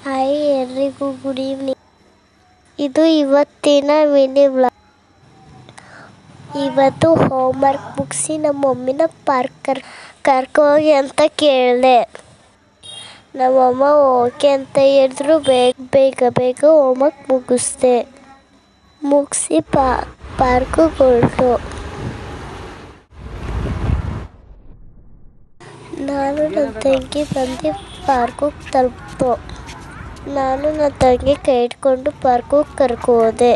Hi ಎಲ್ರಿಗೂ good evening. ಇದು ಇವತ್ತಿನ ಮಿನಿ ವ್ಲಾಗ್. ಇವತ್ತು ಹೋಮ್ವರ್ಕ್ ಮುಗಿಸಿ ನಮ್ಮ ಮಮ್ಮಿನ ಪಾರ್ಕ್ ಕರ್ಕೋಗಿ ಅಂತ ಕೇಳಿದೆ. ನಮ್ಮಮ್ಮ ಓಕೆ ಅಂತ ಹೇಳಿದ್ರು. ಬೇಗ ಹೋಮ್ವರ್ಕ್ ಮುಗಿಸಿ ಪಾರ್ಕಿಗೆ ಹೊರಟು. ನಾನು ನನ್ನ ತಂಗಿ ಬಂದು ಪಾರ್ಕಿಗೆ ತಲುಪಿತು. ನಾನು ನನ್ನ ತಂಗಿ ಕೈ ಇಟ್ಕೊಂಡು ಪಾರ್ಕಿಗೆ ಕರ್ಕೋದೆ.